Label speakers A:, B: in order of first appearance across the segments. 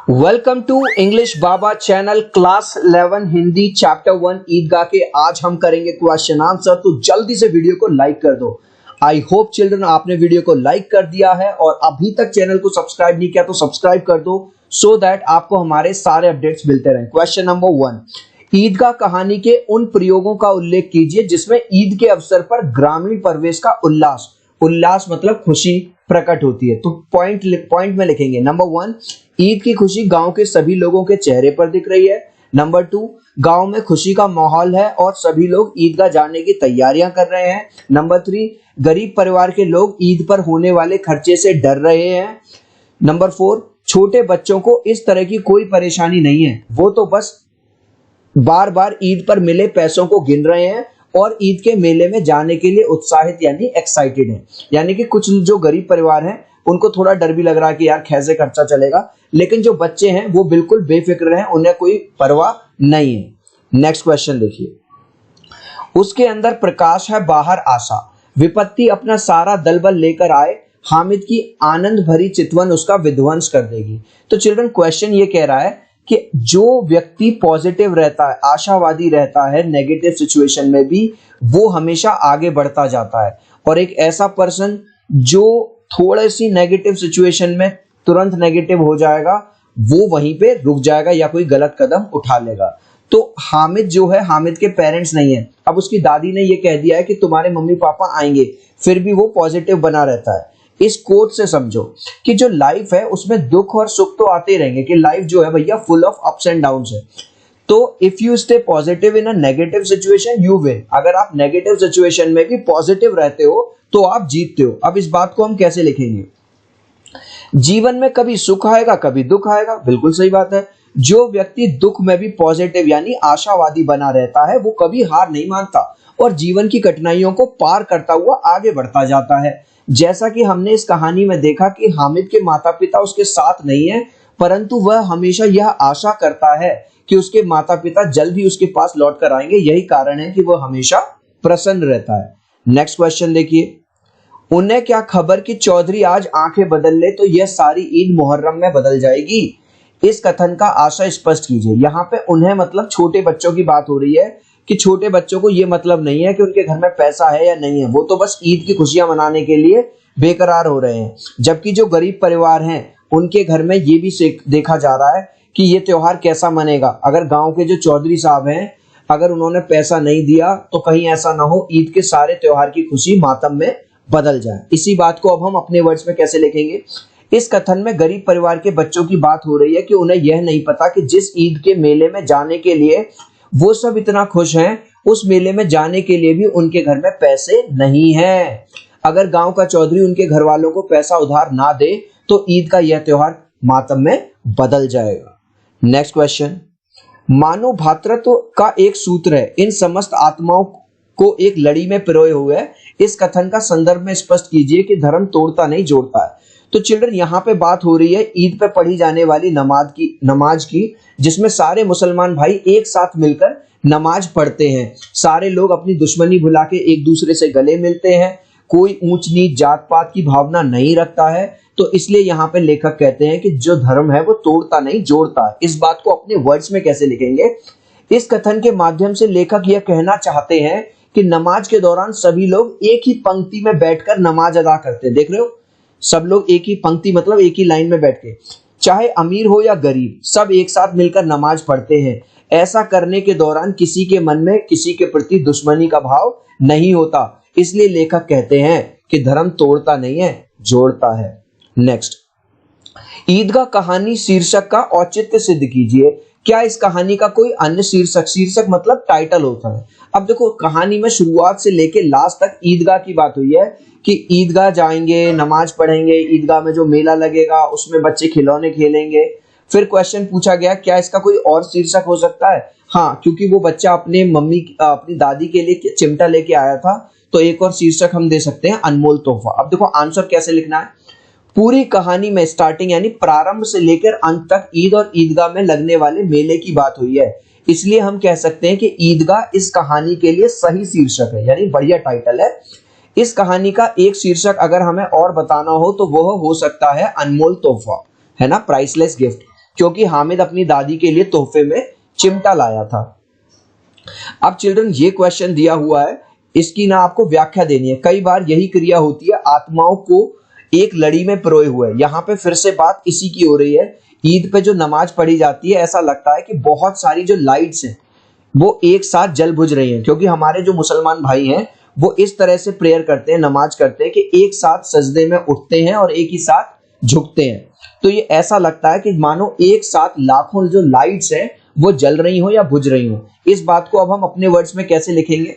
A: Welcome to English Baba channel class 11 Hindi chapter 1 Idgah के आज हम करेंगे क्वेश्चन आंसर। तो जल्दी से वीडियो को लाइक कर दो। आई होप चिल्ड्रन आपने वीडियो को लाइक कर दिया है और अभी तक चैनल को सब्सक्राइब नहीं किया तो सब्सक्राइब कर दो सो दैट आपको हमारे सारे अपडेट्स मिलते रहें। क्वेश्चन नंबर 1, ईदगाह कहानी के उन प्रयोगों का उल्लेख कीजिए जिसमें ईद के अवसर पर ग्रामीण परिवेश का उल्लास मतलब खुशी प्रकट होती है। तो पॉइंट में लिखेंगे। नंबर 1, ईद की खुशी गांव के सभी लोगों के चेहरे पर दिख रही है। नंबर 2, गांव में खुशी का माहौल है और सभी लोग ईदगाह जाने की तैयारियां कर रहे हैं। नंबर 3, गरीब परिवार के लोग ईद पर होने वाले खर्चे से डर रहे हैं। नंबर 4, छोटे बच्चों को इस तरह की कोई परेशानी नहीं है, वो तो बस बार बार ईद पर मिले पैसों को गिन रहे हैं और ईद के मेले में जाने के लिए उत्साहित यानी एक्साइटेड है। यानी कि कुछ जो गरीब परिवार हैं उनको थोड़ा डर भी लग रहा है कि यार कैसे खर्चा चलेगा, लेकिन जो बच्चे हैं वो बिल्कुल बेफिक्र हैं, उन्हें कोई परवाह नहीं है। नेक्स्ट क्वेश्चन देखिए। उसके अंदर प्रकाश है बाहर आशा, विपत्ति अपना सारा दलबल लेकर आए, हामिद की आनंद भरी चितवन उसका विध्वंस कर देगी। तो चिल्ड्रन क्वेश्चन ये कह रहा है कि जो व्यक्ति पॉजिटिव रहता है, आशावादी रहता है, नेगेटिव सिचुएशन में भी वो हमेशा आगे बढ़ता जाता है, और एक ऐसा पर्सन जो थोड़ी सी नेगेटिव सिचुएशन में तुरंत नेगेटिव हो जाएगा वो वहीं पे रुक जाएगा या कोई गलत कदम उठा लेगा। तो हामिद जो है, हामिद के पेरेंट्स नहीं है, अब उसकी दादी ने ये कह दिया है कि तुम्हारे मम्मी पापा आएंगे, फिर भी वो पॉजिटिव बना रहता है। इस कोट से समझो कि जो लाइफ है उसमें दुख और सुख तो आते रहेंगे, कि लाइफ जो है भैया full of ups and downs है। तो if you stay positive in a negative situation you win. अगर आप नेगेटिव सिचुएशन में भी पॉजिटिव रहते हो तो आप जीतते हो। अब इस बात को हम कैसे लिखेंगे? जीवन में कभी सुख आएगा कभी दुख आएगा, बिल्कुल सही बात है। जो व्यक्ति दुख में भी पॉजिटिव यानी आशावादी बना रहता है वो कभी हार नहीं मानता और जीवन की कठिनाइयों को पार करता हुआ आगे बढ़ता जाता है। जैसा कि हमने इस कहानी में देखा कि हामिद के माता पिता उसके साथ नहीं है, परंतु वह हमेशा यह आशा करता है कि उसके माता पिता जल्द ही उसके पास लौट कर आएंगे। यही कारण है कि वह हमेशा प्रसन्न रहता है। नेक्स्ट क्वेश्चन देखिए। उन्हें क्या खबर कि चौधरी आज आंखें बदल ले तो यह सारी ईद मुहर्रम में बदल जाएगी। इस कथन का आशय स्पष्ट कीजिए। यहाँ पे उन्हें मतलब छोटे बच्चों की बात हो रही है कि छोटे बच्चों को ये मतलब नहीं है कि उनके घर में पैसा है या नहीं है, वो तो बस ईद की खुशियां मनाने के लिए बेकरार हो रहे हैं। जबकि जो गरीब परिवार हैं उनके घर में ये भी देखा जा रहा है कि ये त्योहार कैसा मनेगा। अगर गांव के जो चौधरी साहब हैं अगर उन्होंने पैसा नहीं दिया तो कहीं ऐसा ना हो ईद के सारे त्योहार की खुशी मातम में बदल जाए। इसी बात को अब हम अपने वर्ड्स में कैसे लिखेंगे? इस कथन में गरीब परिवार के बच्चों की बात हो रही है कि उन्हें यह नहीं पता कि जिस ईद के मेले में जाने के लिए वो सब इतना खुश हैं, उस मेले में जाने के लिए भी उनके घर में पैसे नहीं हैं। अगर गांव का चौधरी उनके घर वालों को पैसा उधार ना दे तो ईद का यह त्योहार मातम में बदल जाएगा। Next question. मानव भातृत्व का एक सूत्र है, इन समस्त आत्माओं को एक लड़ी में पिरोए हुए है। इस कथन का संदर्भ में स्पष्ट कीजिए कि धर्म तोड़ता नहीं जोड़ता है। तो चिल्ड्रन यहाँ पे बात हो रही है ईद पे पढ़ी जाने वाली नमाज की जिसमें सारे मुसलमान भाई एक साथ मिलकर नमाज पढ़ते हैं। सारे लोग अपनी दुश्मनी भुला के एक दूसरे से गले मिलते हैं, कोई ऊंच नीच जात पात की भावना नहीं रखता है। तो इसलिए यहाँ पे लेखक कहते हैं कि जो धर्म है वो तोड़ता नहीं जोड़ता है। इस बात को अपने वर्ड्स में कैसे लिखेंगे? इस कथन के माध्यम से लेखक यह कहना चाहते हैं कि नमाज के दौरान सभी लोग एक ही पंक्ति में बैठकर नमाज अदा करते हैं। देख रहे हो, सब लोग एक ही पंक्ति मतलब एक ही लाइन में बैठ के, चाहे अमीर हो या गरीब, सब एक साथ मिलकर नमाज पढ़ते हैं। ऐसा करने के दौरान किसी के मन में किसी के प्रति दुश्मनी का भाव नहीं होता। इसलिए लेखक कहते हैं कि धर्म तोड़ता नहीं है जोड़ता है। नेक्स्ट, ईदगाह कहानी शीर्षक का औचित्य सिद्ध कीजिए। क्या इस कहानी का कोई अन्य शीर्षक मतलब टाइटल होता है? अब देखो, कहानी में शुरुआत से लेके लास्ट तक ईदगाह की बात हुई है कि ईदगाह जाएंगे, नमाज पढ़ेंगे, ईदगाह में जो मेला लगेगा उसमें बच्चे खिलौने खेलेंगे। फिर क्वेश्चन पूछा गया क्या इसका कोई और शीर्षक हो सकता है? हाँ, क्योंकि वो बच्चा अपनी दादी के लिए चिमटा लेके आया था, तो एक और शीर्षक हम दे सकते हैं अनमोल तोहफा। अब देखो आंसर कैसे लिखना है। पूरी कहानी में स्टार्टिंग यानी प्रारंभ से लेकर अंत तक ईद और ईदगाह में लगने वाले मेले की बात हुई है। इसलिए हम कह सकते हैं कि ईदगाह इस कहानी के लिए सही शीर्षक है, यानी बढ़िया टाइटल है। इस कहानी का एक शीर्षक अगर हमें और बताना हो तो वह हो सकता है अनमोल तोहफा, है ना, प्राइसलेस गिफ्ट। क्योंकि हामिद अपनी दादी के लिए तोहफे में चिमटा लाया था। अब चिल्ड्रन ये क्वेश्चन दिया हुआ है, इसकी ना आपको व्याख्या देनी है। कई बार यही क्रिया होती है, आत्माओं को एक लड़ी में पिरोए हुए। यहाँ पे फिर से बात इसी की हो रही है। ईद पे जो नमाज पढ़ी जाती है, ऐसा लगता है कि बहुत सारी जो लाइट्स हैं वो एक साथ जल बुझ रही हैं, क्योंकि हमारे जो मुसलमान भाई हैं वो इस तरह से प्रेयर करते हैं, नमाज करते हैं कि एक साथ सजदे में उठते हैं और एक ही साथ झुकते हैं। तो ये ऐसा लगता है कि मानो एक साथ लाखों जो लाइट्स हैं वो जल रही हो या बुझ रही हो। इस बात को अब हम अपने वर्ड्स में कैसे लिखेंगे?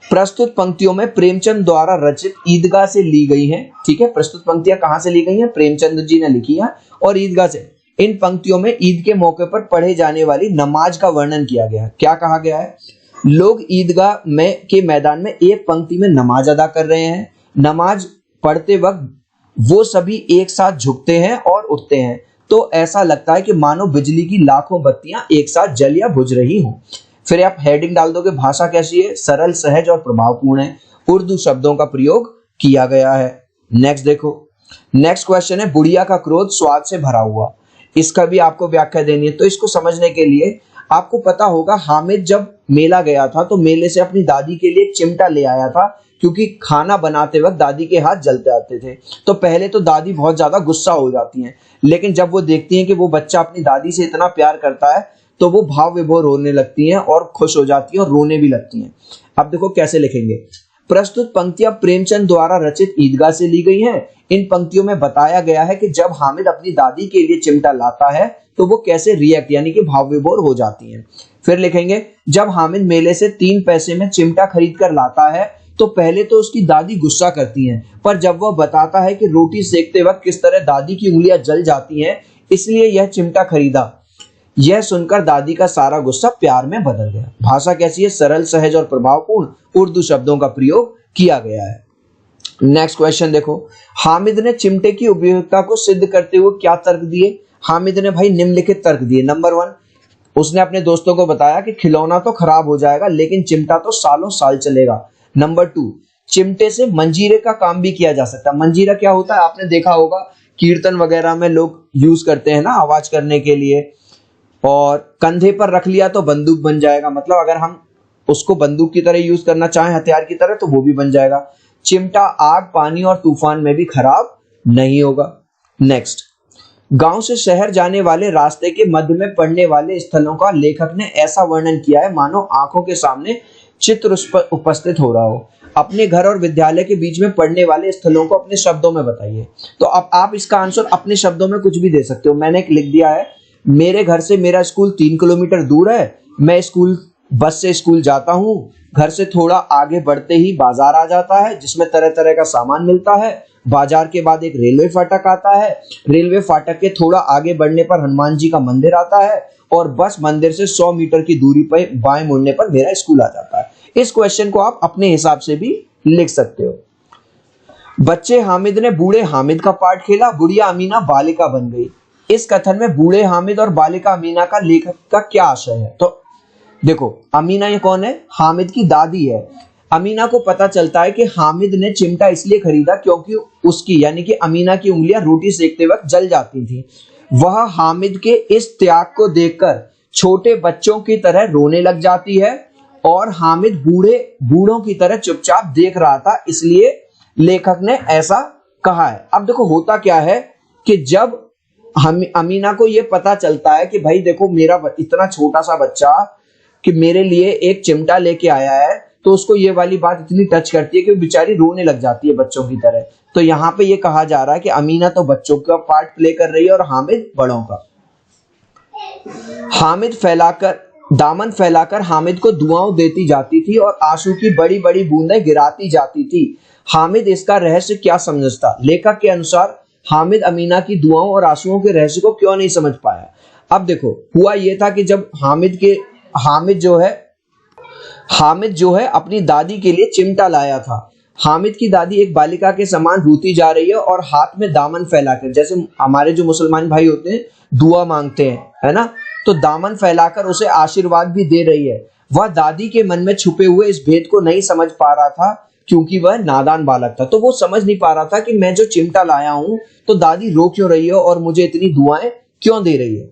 A: प्रस्तुत पंक्तियों में प्रेमचंद द्वारा रचित ईदगाह से ली गई हैं। ठीक है, प्रस्तुत पंक्तियां कहां से ली गई हैं? प्रेमचंद जी ने लिखी है और ईदगाह से। इन पंक्तियों में ईद के मौके पर पढ़े जाने वाली नमाज का वर्णन किया गया है। क्या कहा गया है? लोग ईदगाह में के मैदान में एक पंक्ति में नमाज अदा कर रहे हैं। नमाज पढ़ते वक्त वो सभी एक साथ झुकते हैं और उठते हैं, तो ऐसा लगता है कि मानो बिजली की लाखों बत्तियां एक साथ जल या बुझ रही हों। फिर आप हेडिंग डाल दोगे, भाषा कैसी है? सरल, सहज और प्रभावपूर्ण है। उर्दू शब्दों का प्रयोग किया गया है। नेक्स्ट देखो, नेक्स्ट क्वेश्चन है, बुढ़िया का क्रोध स्वाद से भरा हुआ। इसका भी आपको व्याख्या देनी है। तो इसको समझने के लिए आपको पता होगा, हामिद जब मेला गया था तो मेले से अपनी दादी के लिए एक चिमटा ले आया था, क्योंकि खाना बनाते वक्त दादी के हाथ जलते आते थे। तो पहले तो दादी बहुत ज्यादा गुस्सा हो जाती हैं, लेकिन जब वो देखती हैं कि वो बच्चा अपनी दादी से इतना प्यार करता है तो वो भाव विभोर होने लगती हैं और खुश हो जाती हैं और रोने भी लगती हैं। अब देखो कैसे लिखेंगे। प्रस्तुत पंक्तियां प्रेमचंद द्वारा रचित ईदगाह से ली गई हैं। इन पंक्तियों में बताया गया है कि जब हामिद अपनी दादी के लिए चिमटा लाता है तो वो कैसे रिएक्ट यानी कि भाव विभोर हो जाती हैं। फिर लिखेंगे, जब हामिद मेले से 3 पैसे में चिमटा खरीद कर लाता है तो पहले तो उसकी दादी गुस्सा करती हैं, पर जब वह बताता है कि रोटी सेकते वक्त किस तरह दादी की उंगलियां जल जाती हैं, इसलिए यह चिमटा खरीदा, यह सुनकर दादी का सारा गुस्सा प्यार में बदल गया। भाषा कैसी है? सरल, सहज और प्रभावपूर्ण। उर्दू शब्दों का प्रयोग किया गया है। नेक्स्ट क्वेश्चन देखो, हामिद ने चिमटे की उपयोगिता को सिद्ध करते हुए क्या तर्क दिए? हामिद ने भाई निम्नलिखित तर्क दिए। नंबर 1, उसने अपने दोस्तों को बताया कि खिलौना तो खराब हो जाएगा लेकिन चिमटा तो सालों साल चलेगा। नंबर 2, चिमटे से मंजीरे का काम भी किया जा सकता है। मंजीरा क्या होता है? आपने देखा होगा, कीर्तन वगैरह में लोग यूज करते हैं ना, आवाज करने के लिए। और कंधे पर रख लिया तो बंदूक बन जाएगा, मतलब अगर हम उसको बंदूक की तरह यूज करना चाहें, हथियार की तरह, तो वो भी बन जाएगा। चिमटा आग, पानी और तूफान में भी खराब नहीं होगा। नेक्स्ट, गांव से शहर जाने वाले रास्ते के मध्य में पड़ने वाले स्थलों का लेखक ने ऐसा वर्णन किया है मानो आंखों के सामने चित्र उपस्थित हो रहा हो। अपने घर और विद्यालय के बीच में पड़ने वाले स्थलों को अपने शब्दों में बताइए। तो अब आप इसका आंसर अपने शब्दों में कुछ भी दे सकते हो। मैंने एक लिख दिया है, मेरे घर से मेरा स्कूल 3 किलोमीटर दूर है। मैं स्कूल बस से स्कूल जाता हूँ। घर से थोड़ा आगे बढ़ते ही बाजार आ जाता है जिसमें तरह तरह का सामान मिलता है। बाजार के बाद एक रेलवे फाटक आता है। रेलवे फाटक के थोड़ा आगे बढ़ने पर हनुमान जी का मंदिर आता है और बस मंदिर से 100 मीटर की दूरी पर बाएं मुड़ने पर मेरा स्कूल आ जाता है। इस क्वेश्चन को आप अपने हिसाब से भी लिख सकते हो। बच्चे हामिद ने बूढ़े हामिद का पार्ट खेला, बुढ़िया अमीना बालिका बन गई। इस कथन में बूढ़े हामिद और बालिका अमीना का लेखक का क्या आशय है? तो देखो, अमीना ये कौन है? हामिद की दादी है। अमीना को पता चलता है कि हामिद ने चिमटा इसलिए खरीदा क्योंकि उसकी यानी कि अमीना की उंगलियां रोटी सेकते वक्त जल जाती थी। वह हामिद के इस त्याग को देखकर छोटे बच्चों की तरह रोने लग जाती है और हामिद बूढ़ों की तरह चुपचाप देख रहा था, इसलिए लेखक ने ऐसा कहा है। अब देखो होता क्या है कि जब अमीना को ये पता चलता है कि भाई देखो, मेरा इतना छोटा सा बच्चा कि मेरे लिए एक चिमटा लेके आया है, तो उसको ये वाली बात इतनी टच करती है कि वो बेचारी रोने लग जाती है बच्चों की तरह। तो यहाँ पे ये कहा जा रहा है कि अमीना तो बच्चों का पार्ट प्ले कर रही है और हामिद बड़ों का। दामन फैलाकर हामिद को दुआओं देती जाती थी और आंसू की बड़ी बड़ी बूंदें गिराती जाती थी। हामिद इसका रहस्य क्या समझता? लेखक के अनुसार हामिद अमीना की दुआओं और आंसुओं के रहस्य को क्यों नहीं समझ पाया? अब देखो, हुआ यह था कि जब हामिद जो है अपनी दादी के लिए चिमटा लाया था। हामिद की दादी एक बालिका के समान रोती जा रही है और हाथ में दामन फैलाकर, जैसे हमारे जो मुसलमान भाई होते हैं दुआ मांगते हैं, है ना, तो दामन फैलाकर उसे आशीर्वाद भी दे रही है। वह दादी के मन में छुपे हुए इस भेद को नहीं समझ पा रहा था क्योंकि वह नादान बालक था। तो वो समझ नहीं पा रहा था कि मैं जो चिमटा लाया हूं तो दादी रो क्यों रही है और मुझे इतनी दुआएं क्यों दे रही है।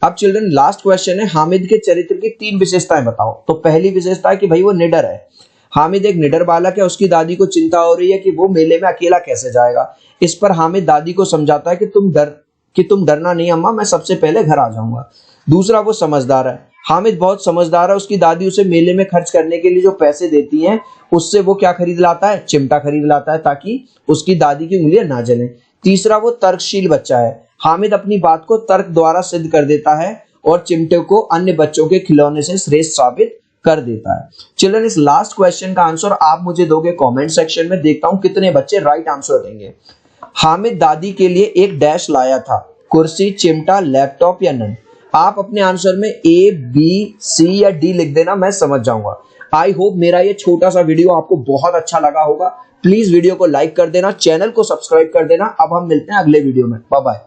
A: अब चिल्ड्रन लास्ट क्वेश्चन है, हामिद के चरित्र की 3 विशेषताएं बताओ। तो पहली विशेषता है कि भाई वो निडर है। हामिद एक निडर बालक है, उसकी दादी को चिंता हो रही है कि वो मेले में अकेला कैसे जाएगा। इस पर हामिद दादी को समझाता है कि तुम डरना नहीं अम्मा, मैं सबसे पहले घर आ जाऊंगा। दूसरा, वो समझदार है। हामिद बहुत समझदार है, उसकी दादी उसे मेले में खर्च करने के लिए जो पैसे देती हैं उससे वो क्या खरीद लाता है, चिमटा खरीद लाता है ताकि उसकी दादी की उंगलियां ना जलें। तीसरा, वो तर्कशील बच्चा है। हामिद अपनी बात को तर्क द्वारा सिद्ध कर देता है और चिमटे को अन्य बच्चों के खिलौने से श्रेष्ठ साबित कर देता है। चिल्ड्रन, इस लास्ट क्वेश्चन का आंसर आप मुझे दोगे कमेंट सेक्शन में, देखता हूं कितने बच्चे राइट आंसर देंगे। हामिद दादी के लिए एक डैश लाया था, कुर्सी, चिमटा, लैपटॉप या नन। आप अपने आंसर में ए, बी, सी या डी लिख देना, मैं समझ जाऊंगा। आई होप मेरा ये छोटा सा वीडियो आपको बहुत अच्छा लगा होगा। प्लीज वीडियो को लाइक कर देना, चैनल को सब्सक्राइब कर देना। अब हम मिलते हैं अगले वीडियो में। Bye bye.